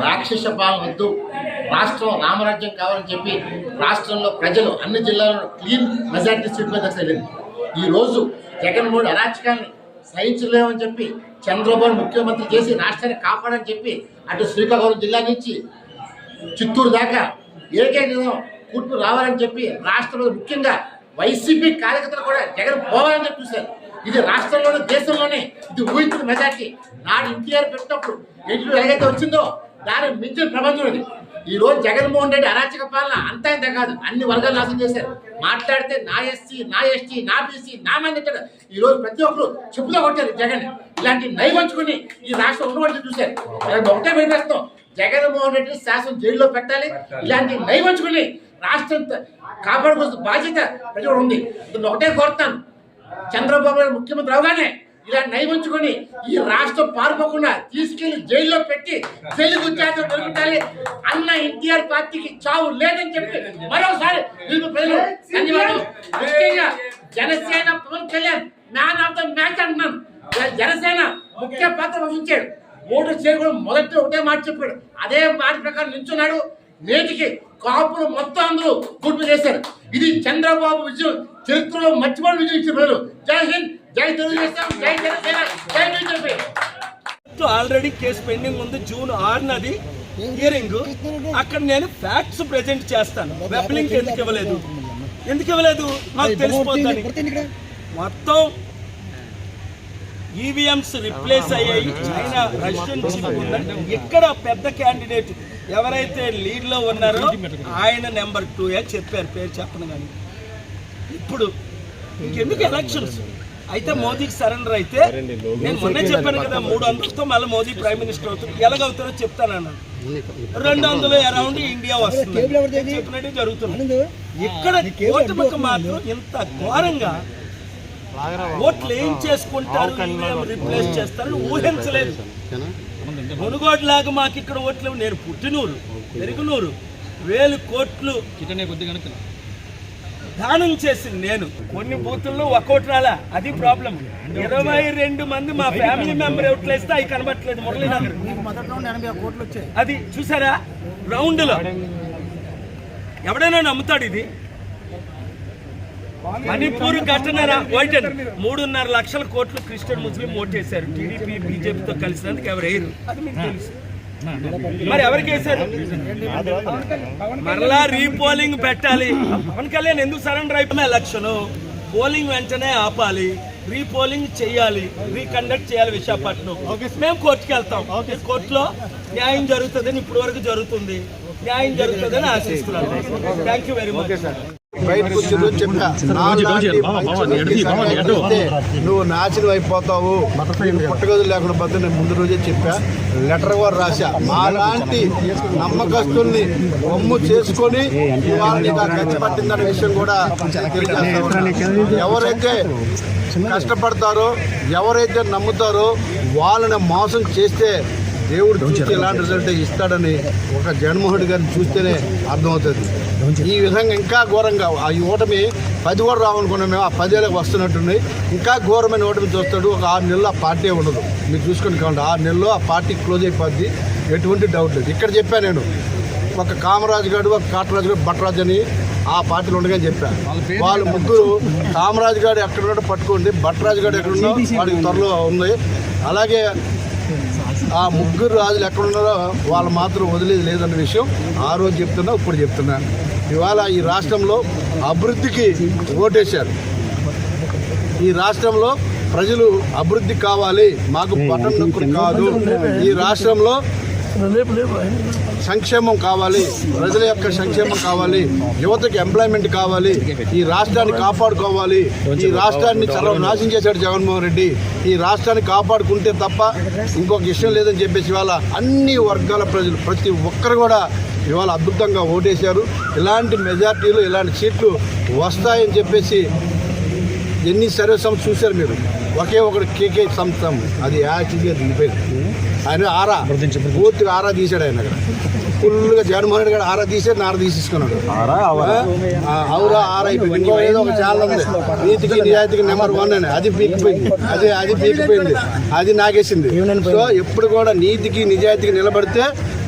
రాక్షస పాలన వద్దు, రాష్ట్రం రామరాజ్యం కావాలని చెప్పి రాష్ట్రంలో ప్రజలు అన్ని జిల్లాల్లో క్లీన్ మెజార్టీ సీట్ మీద వెళ్ళింది. ఈరోజు జగన్మోహన్ అరాచకాన్ని సహించలేమని చెప్పి చంద్రబాబు ముఖ్యమంత్రి చేసి రాష్ట్రాన్ని కాపాడని చెప్పి అటు శ్రీకాకుళం జిల్లా నుంచి చిత్తూరు దాకా ఏకైక కూర్పు రావాలని చెప్పి రాష్ట్రంలో ముఖ్యంగా వైసీపీ కార్యకర్తలు కూడా జగన్ పోవాలని చెప్పి చూశారు. ఇది రాష్ట్రంలోనే దేశంలోనే ఇది ఊహించిన మెజార్టీ. నాడు ఎన్టీఆర్ పెట్టినప్పుడు ఎట్లు ఎలాగైతే వచ్చిందో దాని మించిన ప్రబంధం ఇది. ఈ రోజు జగన్మోహన్ రెడ్డి అరాచక పాలన అంతా ఇంత కాదు, అన్ని వర్గాలు నాశనం చేశారు. మాట్లాడితే నా ఎస్సీ, నా ఎస్టీ, నా బీసీ, నా మంది ఈ రోజు ప్రతి ఒక్కరు చెప్పులో కొట్టారు జగన్. ఇలాంటి నైవంచుకుని ఈ రాష్ట్రం ఉండవలసి చూశారు. ఒకటే వినిపిస్తాం, జగన్మోహన్ రెడ్డి శాసనం జైల్లో పెట్టాలి. ఇలాంటి నైవంచుకుని రాష్ట్రం కాపాడుకోవాల్సిన బాధ్యత ప్రజలు ఉంది. నేను ఒకటే కోరుతాను, చంద్రబాబు నాయుడు ముఖ్యమంత్రి అవగానే ఇలా నైవంచుకొని ఈ రాష్ట్రం పారిపోకుండా తీసుకెళ్లి జైల్లో పెట్టి తెలుగు జాతి దొరుకుతాలి. అన్న ఎన్టీఆర్ పార్టీకి చావు లేదని చెప్పి మరోసారి ప్రజలు ధన్యవాదాలు. ముఖ్యంగా Janasena Pawan Kalyan man of the match అంటున్నాను. జనసేన ముఖ్య పాత్ర వహించాడు. ఓటు చేయడం మొదటి ఒకటే మాట చెప్పాడు, అదే మాట ప్రకారం నిల్చున్నాడు. నేటికి కాపులు మొత్తం అందరూ కూర్పు చేశారు. ఇది చంద్రబాబు విజయం, చరిత్రలో మర్చిపోయిన విజయం ఇచ్చిన ప్రజలు. జై హింద్, జై తెలుగుదేశం, జై జనసేన, జై బీజేపీ. ఆల్రెడీ కేసు పెండింగ్ ఉంది. June 6 hearing. అక్కడ నేను ఫ్యాక్ట్స్ ప్రెజెంట్ చేస్తాను. వెబ్లింక్ ఎందుకు ఇవ్వలేదు నాకు తెలిసిపోతుంది. మొత్తం ఈవీఎంస్ రిప్లేస్ అయ్యాయి. చైనా రష్యన్ చిప్ ఉందంటే ఇక్కడ పెద్ద క్యాండిడేట్ ఎవరైతే లీడ్ లో ఉన్నారో ఆయన నెంబర్ 2 చెప్పారు, పేరు చెప్పను. కానీ ఇప్పుడు ఇంకెందుకు ఎలక్షన్స్ అయితే మోదీకి సరెండర్ అయితే నేను మొన్నే చెప్పాను కదా, 300తో మళ్ళీ మోదీ ప్రైమ్ మినిస్టర్ అవుతుంది. ఎలాగవుతారో చెప్తానన్నాను. 200 అరౌండ్ ఇండియా వస్తుంది చెప్పినట్టు జరుగుతుంది. ఇక్కడ ఓటమికి మాత్రం ఇంత ఘోరంగా ఓట్లు ఏం చేసుకుంటారు, రిప్లేస్ చేస్తారని ఊహించలేదు. మునుగోడు లాగా మాకు ఇక్కడ ఓట్లు. నేను పుట్టినూరు, పెరుగునూరు, 1000 కోట్లు దానం చేసింది నేను. కొన్ని బూతుల్లో ఒక్కోటి రాలా, అది ప్రాబ్లం. 22 మంది మా ఫ్యామిలీ మెంబర్ ఓట్లు వేస్తే అవి కనబట్టలేదు. మురళీనగర్ అది చూసారా రౌండ్ లో. ఎవడైనా నమ్ముతాడు ఇది? మణిపూర్ ఘటన 3.5 లక్షల కోట్లు క్రిస్టియన్ ముస్లిం ఓటేశారు. టీడీపీ బీజేపీతో కలిసినందుకు ఎవరు వేయరు, అది మీకు తెలుసు. మరి ఎవరికి వేశారు? మరలా రీపోలింగ్ పెట్టాలి. పవన్ కళ్యాణ్ ఎందుకు సరెండర్ అయిపోయిన ఎలక్షన్ పోలింగ్ వెంటనే ఆపాలి, రీపోలింగ్ చేయాలి, రీకండక్ట్ చేయాలి విశాఖపట్నం. మేము కోర్టుకి వెళ్తాం. కోర్టులో న్యాయం జరుగుతుందని ఇప్పటి వరకు జరుగుతుంది. న్యాయం జరుగుతుందని ఆశిస్తున్నాను. Thank you very much. బయటకు వచ్చి రోజు చెప్పా, నువ్వు నాశనం అయిపోతావు, పుట్టగదులు లేకుండా పోతే నేను ముందు రోజే చెప్పా. లెటర్ కూడా రాశా. మాలాంటి నమ్మకస్తుల్ని బొమ్ము చేసుకొని వాళ్ళని ఖర్చు పట్టిందనే విషయం కూడా ఎవరైతే కష్టపడతారో, ఎవరైతే నమ్ముతారో వాళ్ళని మోసం చేస్తే దేవుడు చూస్తే ఎలాంటి రిజల్ట్ ఇస్తాడని ఒక జగన్మోహన్ రెడ్డి గారిని చూస్తేనే అర్థమవుతుంది. ఈ విధంగా ఇంకా ఘోరంగా ఈ ఓటమి 10 కూడా రావనుకున్నాం మేము. ఆ 10 వస్తున్నట్టున్నాయి. ఇంకా ఘోరమైన ఓటమి చూస్తాడు. ఒక 6 నెలలు ఆ పార్టీ ఉండదు. మీరు చూసుకొని కావండి, 6 నెలల్లో ఆ పార్టీ క్లోజ్ అయిపోద్ది. ఎటువంటి డౌట్ లేదు. ఇక్కడ చెప్పాను నేను, ఒక కామరాజు గారు, ఒక కాటరాజు గారు, భట్రాజు అని ఆ పార్టీలో ఉండగానే చెప్పాను. వాళ్ళు ముగ్గురు, కామరాజు గారు ఎక్కడ ఉన్నాడో పట్టుకోండి, భట్రాజు గారు ఎక్కడ ఉన్నాడో వాడికి త్వరలో ఉంది. అలాగే ఆ ముగ్గురు రాజులు ఎక్కడున్నారో వాళ్ళు మాత్రం వదిలేదు లేదన్న విషయం ఆ రోజు చెప్తున్నా, ఇప్పుడు చెప్తున్నా. ఇవాళ ఈ రాష్ట్రంలో అభివృద్ధికి ఓటేశారు. ఈ రాష్ట్రంలో ప్రజలు అభివృద్ధి కావాలి, మాకు బటన్ నొక్కులు కాదు. ఈ రాష్ట్రంలో సంక్షేమం కావాలి, ప్రజల యొక్క సంక్షేమం కావాలి, యువతకి ఎంప్లాయ్మెంట్ కావాలి, ఈ రాష్ట్రాన్ని కాపాడుకోవాలి. ఈ రాష్ట్రాన్ని సర్వనాశనం చేశాడు జగన్మోహన్ రెడ్డి. ఈ రాష్ట్రాన్ని కాపాడుకుంటే తప్ప ఇంకొక విషయం లేదని చెప్పేసి ఇవాళ అన్ని వర్గాల ప్రజలు ప్రతి ఒక్కరు కూడా ఇవాళ అద్భుతంగా ఓటేశారు. ఇలాంటి మెజార్టీలు, ఇలాంటి సీట్లు వస్తాయని చెప్పేసి ఎన్ని సర్వే సంస్థ చూశారు మీరు. ఒకే ఒకటి కేకే సంస్థ, అది యాక్చువల్గా దిగిపోయింది. ఆయన ఆరా పూర్తిగా ఆరా తీశాడు. ఆయన అక్కడ ఫుల్గా జగన్మోహన్ రెడ్డి గారు ఆరా తీసాడు, నార తీసేసుకున్నాడు. అవురా ఆరా అయిపోయింది. ఇంకో ఏదో ఒక ఛానల్ ఉంది, నీతికి నిజాయితీకి నెంబర్ 1 అని, అది పీకిపోయింది. అది పీకిపోయింది, అది నాగేసింది. సో ఎప్పుడు కూడా నీతికి నిజాయితీకి నిలబడితే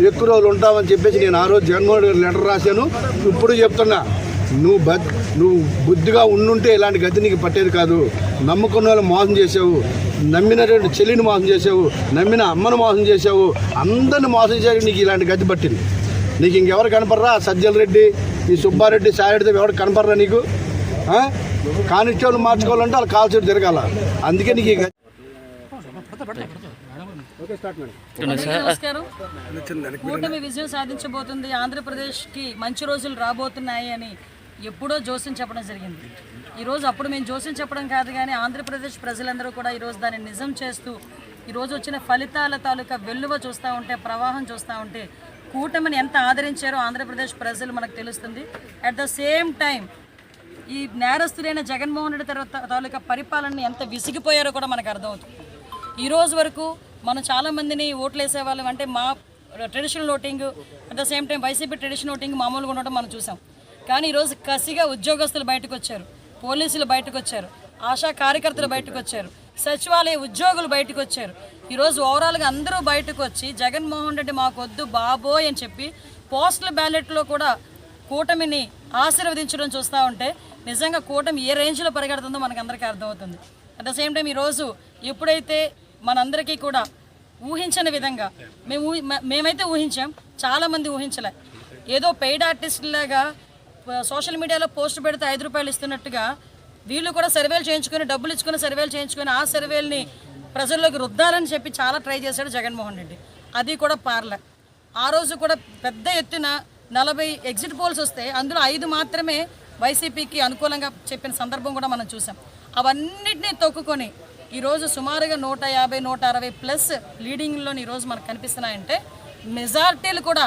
ఎక్కువ రోజులు ఉంటామని చెప్పేసి నేను ఆ రోజు జగన్మోహన్ రెడ్డి లెటర్ రాశాను. ఇప్పుడు చెప్తున్నా, నువ్వు బుద్ధిగా ఉండుంటే ఇలాంటి గతి నీకు పట్టేది కాదు. నమ్ముకున్న వాళ్ళు మోసం చేసావు, నమ్మినటువంటి చెల్లిని మోసం చేసావు, నమ్మిన అమ్మను మోసం చేసావు, అందరిని మోసం చేసి నీకు ఇలాంటి గతి పట్టింది. నీకు ఇంకెవరు కనపడరా? సజ్జల రెడ్డి, ఈ సుబ్బారెడ్డి, సాయిరెడ్డి ఎవరు కనపడరా నీకు? కానిస్టేబుల్ మార్చుకోవాలంటే వాళ్ళు కాల్చేటు తిరగాల. అందుకే నీకు ఈ గతి. నమస్కారం. కూటమి విజయం సాధించబోతుంది, ఆంధ్రప్రదేశ్కి మంచి రోజులు రాబోతున్నాయి అని ఎప్పుడో జోస్యం చెప్పడం జరిగింది. ఈరోజు అప్పుడు మేము జోస్యం చెప్పడం కాదు, కానీ ఆంధ్రప్రదేశ్ ప్రజలందరూ కూడా ఈరోజు దాన్ని నిజం చేస్తూ ఈరోజు వచ్చిన ఫలితాల తాలూకా వెల్లువ చూస్తూ ఉంటే, ప్రవాహం చూస్తూ ఉంటే కూటమిని ఎంత ఆదరించారో ఆంధ్రప్రదేశ్ ప్రజలు మనకు తెలుస్తుంది. అట్ ద సేమ్ టైం ఈ నేరస్తులైన జగన్మోహన్ రెడ్డి తాలూకా పరిపాలనని ఎంత విసిగిపోయారో కూడా మనకు అర్థమవుతుంది. ఈ రోజు వరకు మనం చాలామందిని ఓట్లు వేసేవాళ్ళం, అంటే మా traditional voting, at the same time YCP traditional voting మామూలుగా ఉండటం మనం చూసాం. కానీ ఈరోజు కసిగా ఉద్యోగస్తులు బయటకు వచ్చారు, పోలీసులు బయటకు వచ్చారు, ఆశా కార్యకర్తలు బయటకు వచ్చారు, సచివాలయ ఉద్యోగులు బయటకు వచ్చారు. ఈరోజు ఓవరాల్గా అందరూ బయటకు వచ్చి జగన్మోహన్ రెడ్డి మాకొద్దు బాబోయ్ అని చెప్పి పోస్టల్ బ్యాలెట్లో కూడా కూటమిని ఆశీర్వదించడం చూస్తూ ఉంటే నిజంగా కూటమి ఏ రేంజ్లో పరిగెడుతుందో మనకు అందరికీ అర్థమవుతుంది. అట్ ద సేమ్ టైం ఈరోజు ఎప్పుడైతే మనందరికీ కూడా ఊహించని విధంగా మేమైతే ఊహించాం, చాలామంది ఊహించలే. ఏదో పెయిడ్ ఆర్టిస్టులాగా సోషల్ మీడియాలో పోస్ట్ పెడితే 5 రూపాయలు ఇస్తున్నట్టుగా వీళ్ళు కూడా సర్వేలు చేయించుకొని, డబ్బులు ఇచ్చుకొని సర్వేలు చేయించుకొని ఆ సర్వేల్ని ప్రజల్లోకి రుద్దాలని చెప్పి చాలా ట్రై చేశాడు జగన్మోహన్ రెడ్డి. అది కూడా పార్లే. ఆ రోజు కూడా పెద్ద ఎత్తున 40 ఎగ్జిట్ పోల్స్ వస్తే అందులో 5 మాత్రమే వైసీపీకి అనుకూలంగా చెప్పిన సందర్భం కూడా మనం చూసాం. అవన్నిటినీ తొక్కుకొని ఈరోజు సుమారుగా 150, 160 ప్లస్ లీడింగ్లోని ఈరోజు మనకు కనిపిస్తున్నాయంటే మెజార్టీలు కూడా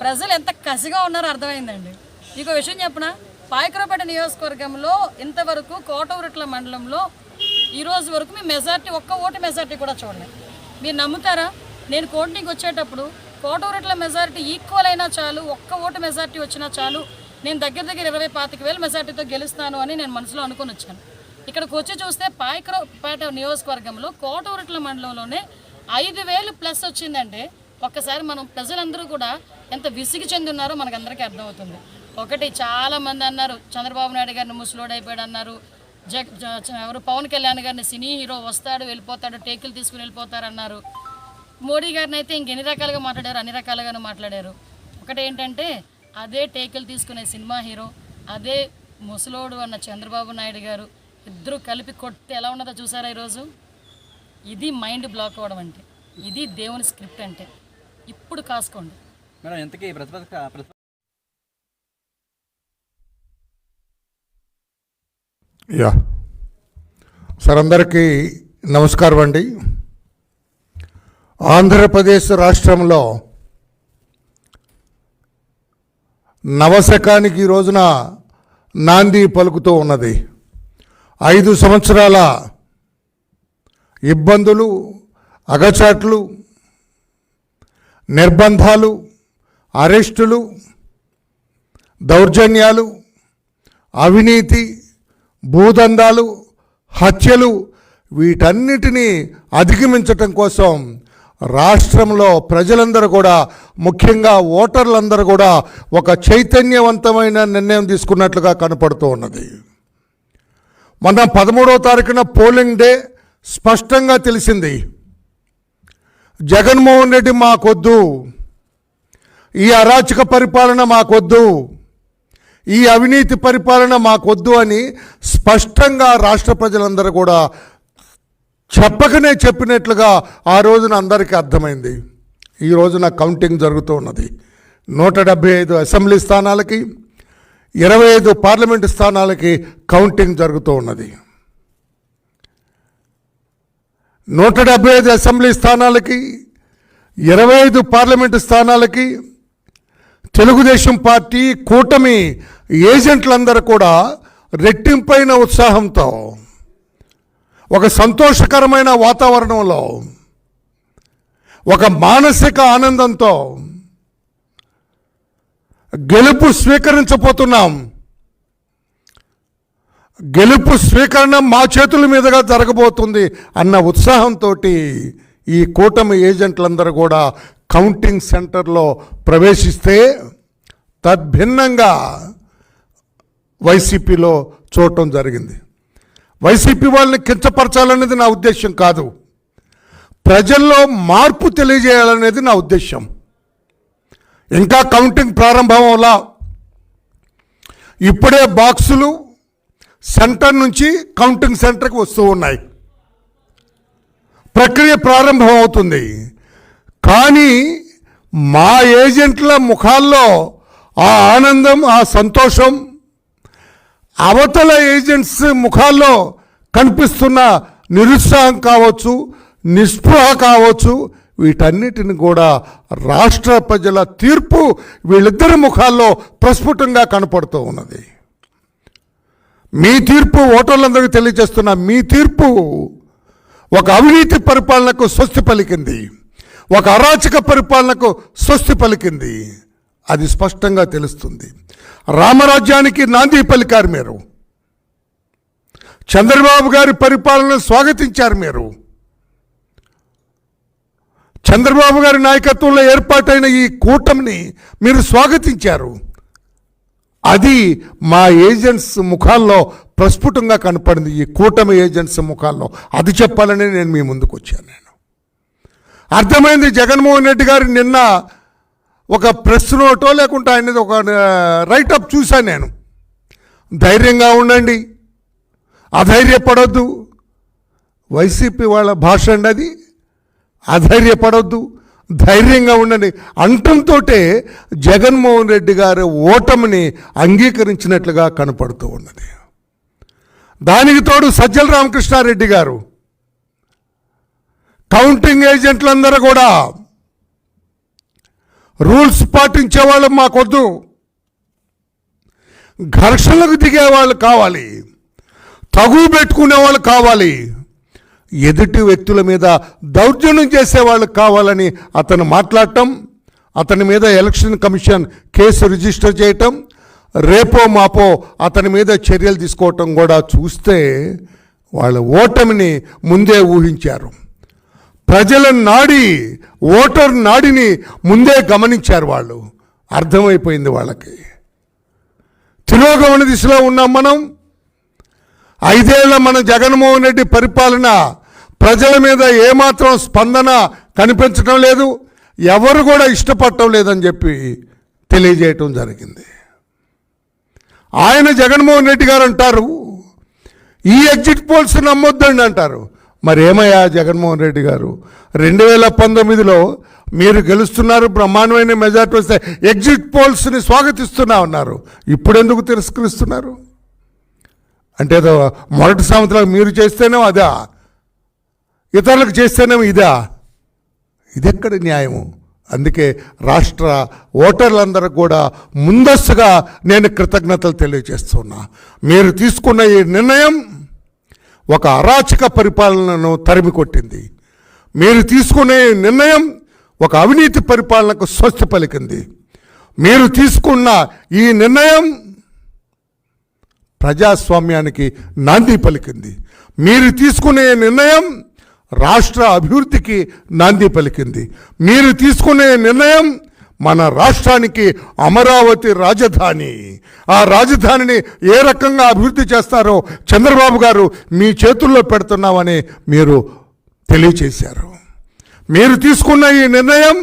ప్రజలు ఎంత కసిగా ఉన్నారో అర్థమైందండి. ఇంకో విషయం చెప్పిన, పాయకరావుపేట నియోజకవర్గంలో ఇంతవరకు కోటూరుట్ల మండలంలో ఈరోజు వరకు మీ మెజార్టీ, ఒక్క ఓటు మెజార్టీ కూడా చూడలేదు. మీరు నమ్ముతారా? నేను కోటింగ్కి వచ్చేటప్పుడు కోటూరుట్ల మెజార్టీ ఈక్వల్ అయినా చాలు, ఒక్క ఓటు మెజార్టీ వచ్చినా చాలు, నేను దగ్గర 20-25,000 మెజార్టీతో గెలుస్తాను అని నేను మనసులో అనుకుని వచ్చాను. ఇక్కడికి వచ్చి చూస్తే పాయకరావుపేట నియోజకవర్గంలో కోటూరుట్ల మండలంలోనే 5,000 ప్లస్ వచ్చిందంటే ఒక్కసారి మనం ప్రజలందరూ కూడా ఎంత విసిగి చెంది ఉన్నారో మనకు అందరికీ అర్థమవుతుంది. ఒకటి, చాలామంది అన్నారు చంద్రబాబు నాయుడు గారిని ముసలోడైపోయాడు అన్నారు, ఎవరు పవన్ కళ్యాణ్ గారిని సినీ హీరో వస్తాడు వెళ్ళిపోతాడు, టేకులు తీసుకుని వెళ్ళిపోతారన్నారు. మోడీ గారిని అయితే ఇంకెన్ని రకాలుగా మాట్లాడారు, అన్ని రకాలుగానే మాట్లాడారు. ఒకటి ఏంటంటే, అదే టేకులు తీసుకునే సినిమా హీరో, అదే ముసలోడు అన్న చంద్రబాబు నాయుడు గారు ఇద్దరు కలిపి కొట్టి ఎలా ఉన్నదో చూసారా ఈరోజు? ఇది మైండ్ బ్లాక్ అవ్వడం అంటే, ఇది దేవుని స్క్రిప్ట్ అంటే. ఇప్పుడు కాసుకోండి మేడం. ఎంతకీ సార్, అందరికీ నమస్కారం అండి. ఆంధ్రప్రదేశ్ రాష్ట్రంలో నవశకానికి ఈ రోజున నాంది పలుకుతూ ఉన్నది. 5 సంవత్సరాల ఇబ్బందులు, అగచాట్లు, నిర్బంధాలు, అరెస్టులు, దౌర్జన్యాలు, అవినీతి, భూదందాలు, హత్యలు, వీటన్నిటినీ అధిగమించటం కోసం రాష్ట్రంలో ప్రజలందరూ కూడా, ముఖ్యంగా ఓటర్లందరూ కూడా ఒక చైతన్యవంతమైన నిర్ణయం తీసుకున్నట్లుగా కనపడుతూ ఉన్నది. మొన్న 13వ తారీఖున పోలింగ్ డే స్పష్టంగా తెలిసింది. జగన్మోహన్ రెడ్డి మాకొద్దు, ఈ అరాచక పరిపాలన మాకొద్దు, ఈ అవినీతి పరిపాలన మాకొద్దు అని స్పష్టంగా రాష్ట్ర ప్రజలందరూ కూడా చెప్పకనే చెప్పినట్లుగా ఆ రోజున అందరికీ అర్థమైంది. ఈ రోజున కౌంటింగ్ జరుగుతూ ఉన్నది. 175 అసెంబ్లీ స్థానాలకి, 25 పార్లమెంటు స్థానాలకి కౌంటింగ్ జరుగుతూ ఉన్నది. 175 అసెంబ్లీ స్థానాలకి, 25 పార్లమెంటు స్థానాలకి తెలుగుదేశం పార్టీ కూటమి ఏజెంట్లందరూ కూడా రెట్టింపైన ఉత్సాహంతో, ఒక సంతోషకరమైన వాతావరణంలో, ఒక మానసిక ఆనందంతో గెలుపు స్వీకరించబోతున్నాం, గెలుపు స్వీకరణ మా చేతుల మీదుగా జరగబోతుంది అన్న ఉత్సాహంతో ఈ కూటమి ఏజెంట్లందరూ కూడా కౌంటింగ్ సెంటర్లో ప్రవేశిస్తే తద్భిన్నంగా వైసీపీలో చూడటం జరిగింది. వైసీపీ వాళ్ళని కించపరచాలనేది నా ఉద్దేశం కాదు, ప్రజల్లో మార్పు తెలియజేయాలనేది నా ఉద్దేశం. ఇంకా కౌంటింగ్ ప్రారంభం అవ్వలా, ఇప్పుడే బాక్సులు సెంటర్ నుంచి కౌంటింగ్ సెంటర్కి వస్తూ ఉన్నాయి, ప్రక్రియ ప్రారంభం అవుతుంది. కానీ మా ఏజెంట్ల ముఖాల్లో ఆ ఆనందం, ఆ సంతోషం, అవతల ఏజెంట్స్ ముఖాల్లో కనిపిస్తున్న నిరుత్సాహం కావచ్చు, నిస్పృహ కావచ్చు, వీటన్నిటిని కూడా రాష్ట్ర ప్రజల తీర్పు వీళ్ళిద్దరి ముఖాల్లో ప్రస్ఫుటంగా కనపడుతూ ఉన్నది. మీ తీర్పు ఓటర్లందరికీ తెలియజేస్తున్న మీ తీర్పు ఒక అవినీతి పరిపాలనకు స్వస్తి పలికింది, ఒక అరాచక పరిపాలనకు స్వస్తి పలికింది. అది స్పష్టంగా తెలుస్తుంది. రామరాజ్యానికి నాంది పలికారు మీరు, చంద్రబాబు గారి పరిపాలనను స్వాగతించారు మీరు, చంద్రబాబు గారి నాయకత్వంలో ఏర్పాటైన ఈ కూటమిని మీరు స్వాగతించారు. అది మా ఏజెంట్స్ ముఖాల్లో ప్రస్ఫుటంగా కనపడింది, ఈ కూటమి ఏజెంట్స్ ముఖాల్లో. అది చెప్పాలని నేను మీ ముందుకు వచ్చాను. నేను అర్థమైంది. జగన్మోహన్ రెడ్డి గారు నిన్న ఒక ప్రెస్ నోటో లేకుంటే ఆయన ఒక రైటప్ చూశాను నేను. ధైర్యంగా ఉండండి, అధైర్యపడొద్దు, వైసీపీ వాళ్ళ భాష అండి అది, అధైర్యపడొద్దు, ధైర్యంగా ఉండండి అంటంతో జగన్మోహన్ రెడ్డి గారు ఓటమిని అంగీకరించినట్లుగా కనపడుతూ ఉన్నది. దానికి తోడు సజ్జల రామకృష్ణారెడ్డి గారు, కౌంటింగ్ ఏజెంట్లందరూ కూడా రూల్స్ పాటించేవాళ్ళు మాకొద్దు, ఘర్షణలకు దిగేవాళ్ళు కావాలి, తగు పెట్టుకునే వాళ్ళు కావాలి, ఎదుటి వ్యక్తుల మీద దౌర్జన్యం చేసేవాళ్ళు కావాలని అతను మాట్లాడటం, అతని మీద ఎలక్షన్ కమిషన్ కేసు రిజిస్టర్ చేయటం, రేపో మాపో అతని మీద చర్యలు తీసుకోవటం కూడా చూస్తే వాళ్ళ ఓటమిని ముందే ఊహించారు. ప్రజల నాడి, ఓటర్ నాడిని ముందే గమనించారు వాళ్ళు. అర్థమైపోయింది వాళ్ళకి. తిరోగమన దిశలో ఉన్నాం మనం. 5 ఏళ్ల మన జగన్మోహన్ రెడ్డి పరిపాలన ప్రజల మీద ఏమాత్రం స్పందన కనిపించడం లేదు, ఎవరు కూడా ఇష్టపడటం లేదని చెప్పి తెలియజేయటం జరిగింది. ఆయన జగన్మోహన్ రెడ్డి గారు అంటారు ఈ ఎగ్జిట్ పోల్స్ నమ్మొద్దండి అంటారు. మరి ఏమయ్యా జగన్మోహన్ రెడ్డి గారు, 2019లో మీరు గెలుస్తున్నారు, బ్రహ్మాండమైన మెజార్టీ వస్తే ఎగ్జిట్ పోల్స్ని స్వాగతిస్తున్నా ఉన్నారు, ఇప్పుడెందుకు తిరస్కరిస్తున్నారు? అంటే మొదటి సంవత్సరాలు మీరు చేస్తేనేమో అదా, ఇతరులకు చేస్తేనేమో ఇదా? ఇదెక్కడ న్యాయము? అందుకే రాష్ట్ర ఓటర్లందరూ కూడా ముందస్తుగా నేను కృతజ్ఞతలు తెలియజేస్తున్నా. మీరు తీసుకున్న ఈ నిర్ణయం ఒక అరాచక పరిపాలనను తరిమి కొట్టింది. మీరు తీసుకునే నిర్ణయం ఒక అవినీతి పరిపాలనకు స్వస్తి పలికింది. మీరు తీసుకున్న ఈ నిర్ణయం ప్రజాస్వామ్యానికి నాంది పలికింది. మీరు తీసుకునే నిర్ణయం రాష్ట్ర అభివృద్ధికి నాంది పలికింది. మీరు తీసుకునే నిర్ణయం మన రాష్ట్రానికి అమరావతి రాజధాని, ఆ రాజధానిని ఏ రకంగా అభివృద్ధి చేస్తారో చంద్రబాబు గారు మీ చేతుల్లో పెడుతున్నామని మీరు తెలియచేశారు. మీరు తీసుకున్న ఈ నిర్ణయం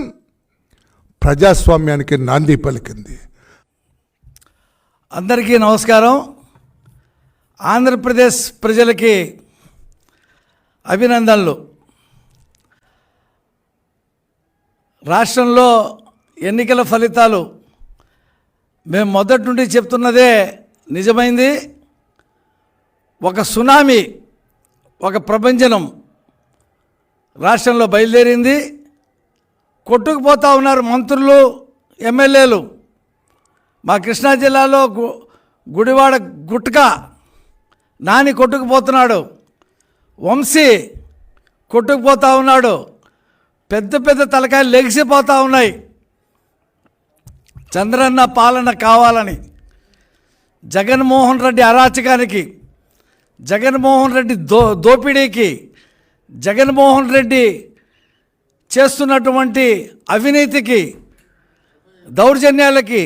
ప్రజాస్వామ్యానికి నాంది పలికింది. అందరికీ నమస్కారం. ఆంధ్రప్రదేశ్ ప్రజలకి అభినందనలు. రాష్ట్రంలో ఎన్నికల ఫలితాలు మేము మొదటి నుండి చెప్తున్నదే నిజమైంది. ఒక సునామీ, ఒక ప్రభంజనం రాష్ట్రంలో బయలుదేరింది. కొట్టుకుపోతూ ఉన్నారు మంత్రులు, ఎమ్మెల్యేలు. మా కృష్ణా జిల్లాలో గుడివాడ గుట్కా నాని కొట్టుకుపోతున్నాడు, వంశీ కొట్టుకుపోతూ ఉన్నాడు, పెద్ద పెద్ద తలకాయలు లెగిసిపోతూ ఉన్నాయి. చంద్రన్న పాలన కావాలని, జగన్మోహన్ రెడ్డి అరాచకానికి, జగన్మోహన్ రెడ్డి దోపిడీకి, జగన్మోహన్ రెడ్డి చేస్తున్నటువంటి అవినీతికి, దౌర్జన్యాలకి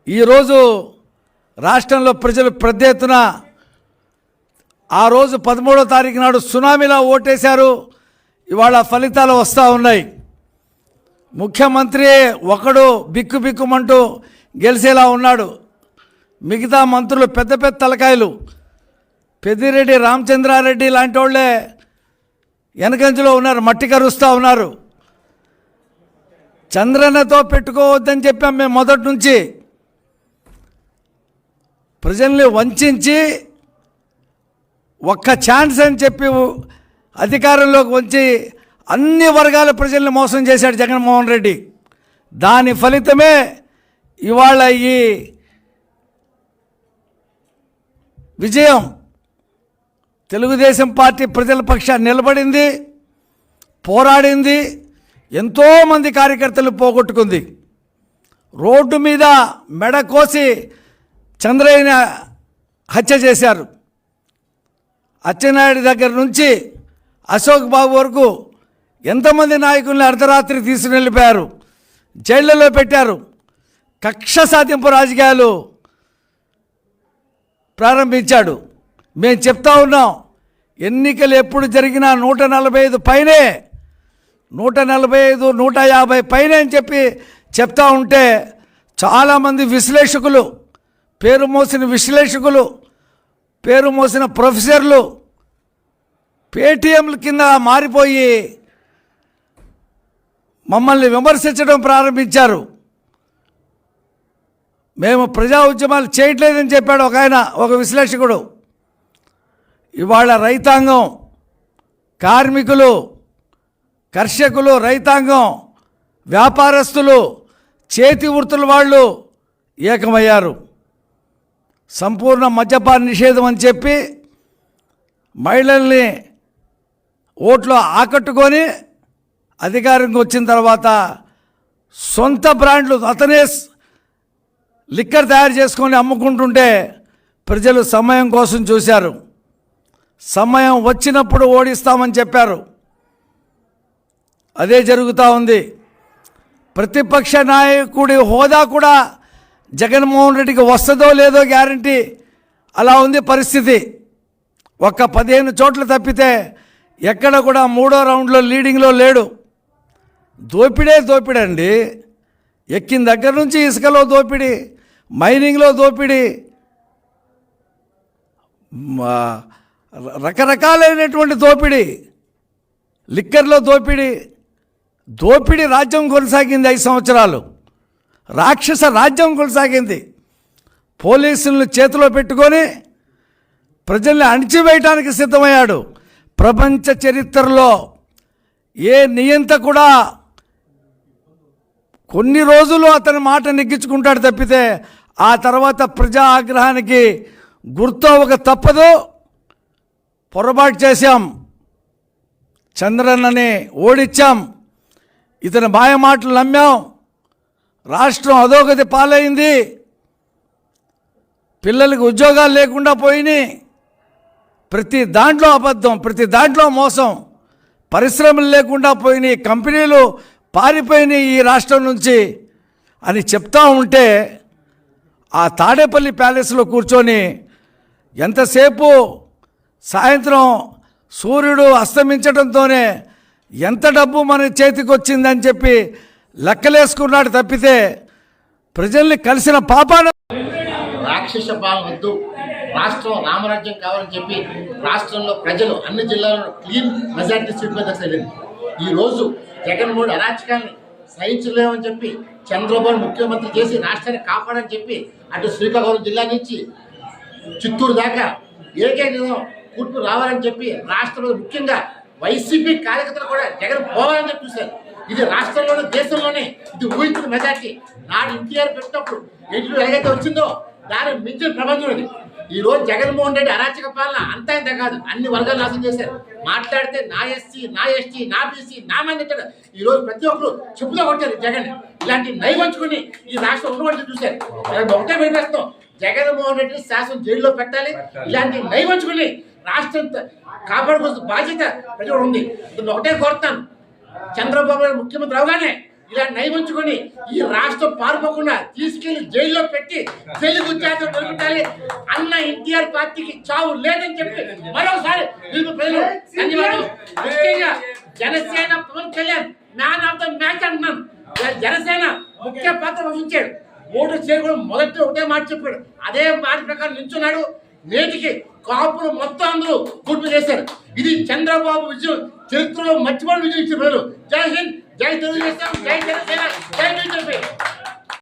ఈరోజు రాష్ట్రంలో ప్రజలు పెద్ద ఎత్తున ఆ రోజు 13వ తారీఖు నాడు సునామీలా ఓటేశారు. ఇవాళ ఫలితాలు వస్తూ ఉన్నాయి. ముఖ్యమంత్రి ఒకడు బిక్కుబిక్కుమంటూ గెలిచేలా ఉన్నాడు. మిగతా మంత్రులు పెద్ద పెద్ద తలకాయలు, పెద్దిరెడ్డి రామచంద్రారెడ్డి లాంటి వాళ్ళే వెనకంజలో ఉన్నారు, మట్టి కరుస్తూ ఉన్నారు. చంద్రన్నతో పెట్టుకోవద్దని చెప్పాం మేము మొదటి నుంచి. ప్రజల్ని వంచి ఒక్క ఛాన్స్ అని చెప్పి అధికారంలోకి వచ్చి అన్ని వర్గాల ప్రజల్ని మోసం చేశాడు జగన్మోహన్ రెడ్డి. దాని ఫలితమే ఇవాళ ఈ విజయం. తెలుగుదేశం పార్టీ ప్రజల పక్షాన్ని నిలబడింది, పోరాడింది, ఎంతోమంది కార్యకర్తలు పోగొట్టుకుంది. రోడ్డు మీద మెడ కోసి చంద్రయ్యని హత్య చేశారు. అచ్చెన్నాయుడు దగ్గర నుంచి అశోక్ బాబు వరకు ఎంతమంది నాయకుల్ని అర్ధరాత్రి తీసుకుని వెళ్ళిపోయారు, జైళ్లలో పెట్టారు. కక్ష సాధింపు రాజకీయాలు ప్రారంభించాడు. మేము చెప్తా ఉన్నాం, ఎన్నికలు ఎప్పుడు జరిగినా 145 పైనే, 145, 150 పైనే అని చెప్పి చెప్తా ఉంటే చాలామంది విశ్లేషకులు, పేరు మోసిన విశ్లేషకులు, పేరు మోసిన ప్రొఫెసర్లు పేటీఎంల కింద మారిపోయి మమ్మల్ని విమర్శించడం ప్రారంభించారు. మేము ప్రజా ఉద్యమాలు చేయట్లేదని చెప్పాడు ఒక విశ్లేషకుడు. ఇవాళ రైతాంగం, కార్మికులు, కర్షకులు, రైతాంగం, వ్యాపారస్తులు, చేతి వృత్తుల వాళ్ళు ఏకమయ్యారు. సంపూర్ణ మద్యపాన నిషేధం అని చెప్పి మహిళల్ని ఓట్లో ఆకట్టుకొని అధికారంకి వచ్చిన తర్వాత సొంత బ్రాండ్లు అతనే లిక్కర్ తయారు చేసుకొని అమ్ముకుంటుంటే ప్రజలు సమయం కోసం చూశారు. సమయం వచ్చినప్పుడు ఓడిస్తామని చెప్పారు. అదే జరుగుతూ ఉంది. ప్రతిపక్ష నాయకుడి హోదా కూడా జగన్మోహన్ రెడ్డికి వస్తుందో లేదో గ్యారంటీ, అలా ఉంది పరిస్థితి. ఒక్క 15 చోట్ల తప్పితే ఎక్కడ కూడా 3వ రౌండ్లో లీడింగ్లో లేడు. దోపిడీ అండి. ఎక్కిన దగ్గర నుంచి ఇసుకలో దోపిడీ, మైనింగ్లో దోపిడీ, రకరకాలైనటువంటి దోపిడీ, లిక్కర్లో దోపిడీ రాజ్యం కొనసాగింది 5 సంవత్సరాలు. రాక్షస రాజ్యం కొనసాగింది. పోలీసులను చేతిలో పెట్టుకొని ప్రజల్ని అణిచివేయటానికి సిద్ధమయ్యాడు. ప్రపంచ చరిత్రలో ఏ నియంత కూడా కొన్ని రోజులు అతని మాట నెగ్గించుకుంటాడు తప్పితే ఆ తర్వాత ప్రజా ఆగ్రహానికి గుర్తు తప్పదు. పొరపాటు చేశాం, చంద్రన్నని ఓడించాం, ఇతని మాయ మాటలు నమ్మాం, రాష్ట్రం అధోగతి పాలైంది, పిల్లలకి ఉద్యోగాలు లేకుండా పోయినాయి, ప్రతి దాంట్లో అబద్ధం, ప్రతి దాంట్లో మోసం, పరిశ్రమలు లేకుండా పోయినాయి, కంపెనీలు పారిపోయినాయి ఈ రాష్ట్రం నుంచి అని చెప్తా ఉంటే ఆ తాడేపల్లి ప్యాలెస్లో కూర్చొని ఎంతసేపు సాయంత్రం సూర్యుడు అస్తమించడంతోనే ఎంత డబ్బు మన చేతికి వచ్చిందని చెప్పి లెక్కలేసుకున్నాడు తప్పితే ప్రజల్ని కలిసిన పాపాన. రాక్షస పాలన వద్దు, రాష్ట్రం రామరాజ్యం కావాలని చెప్పి రాష్ట్రంలో ప్రజలు అన్ని జిల్లాల్లో క్లీన్ మెజార్టీ సీట్ మీద వెళ్ళింది. ఈరోజు జగన్మోహన్ అరాచకాన్ని సహించలేమని చెప్పి చంద్రబాబు ముఖ్యమంత్రి చేసి రాష్ట్రాన్ని కాపాడని చెప్పి అటు శ్రీకాకుళం జిల్లా నుంచి చిత్తూరు దాకా ఏకైక కూర్పు రావాలని చెప్పి రాష్ట్రంలో ముఖ్యంగా వైసీపీ కార్యకర్తలు కూడా జగన్ పోవాలని చెప్పి చూశారు. ఇది రాష్ట్రంలోనే దేశంలోనే ఇది ఊహించిన మెజార్టీ. నాడు ఎన్టీఆర్ పెట్టినప్పుడు ఎట్లు ఎలాగైతే వచ్చిందో దాని మించిన ప్రబంధం ఇది. ఈ రోజు జగన్మోహన్ రెడ్డి అరాచక పాలన అంతా ఇంత కాదు, అన్ని వర్గాలు నాశనం చేశారు. మాట్లాడితే నా ఎస్సీ, నా ఎస్టీ, నా బీసీ, నా మంది అంటారు. ఈ రోజు ప్రతి ఒక్కరు చెప్పుతో కొట్టారు జగన్. ఇలాంటి నైవంచుకుని ఈ రాష్ట్రం ఉండబడి చూశారు. ఒకటే వినిపిస్తాం, జగన్మోహన్ రెడ్డిని శాసనం జైల్లో పెట్టాలి. ఇలాంటి నైవంచుకుని రాష్ట్రం కాపాడుకోవాల్సిన బాధ్యత ప్రజలు ఉంది. ఒకటే కోరుతాను, చంద్రబాబు నాయుడు ముఖ్యమంత్రి అవగానే ఇలా నయమించుకొని ఈ రాష్ట్రం పారిపోకుండా తీసుకెళ్లి జైల్లో పెట్టి తెలుగు జాతి దొరుకుతాయి అన్న ఎన్టీఆర్ పార్టీకి చావు లేదని చెప్పి మరోసారి మీకు ప్రజలు ధన్యవాదాలు. ముఖ్యంగా Janasena Pawan Kalyan man of the match అంటున్నాను. జనసేన ముఖ్య పాత్ర వహించాడు. ఓటు చేయకూడదు మొదటి ఒకటే మాట చెప్పాడు. అదే మాట ప్రకారం నిల్చున్నాడు. నేటికి కాపులు మొత్తం అందరూ కూర్పు చేశారు. ఇది చంద్రబాబు విజయం, చరిత్రలో మర్చిపోయిన విజయం ఇచ్చిన ప్రజలు. జై హింద్, జై తెలుగుదేశం, జై జనసేన, జై బీజేపీ.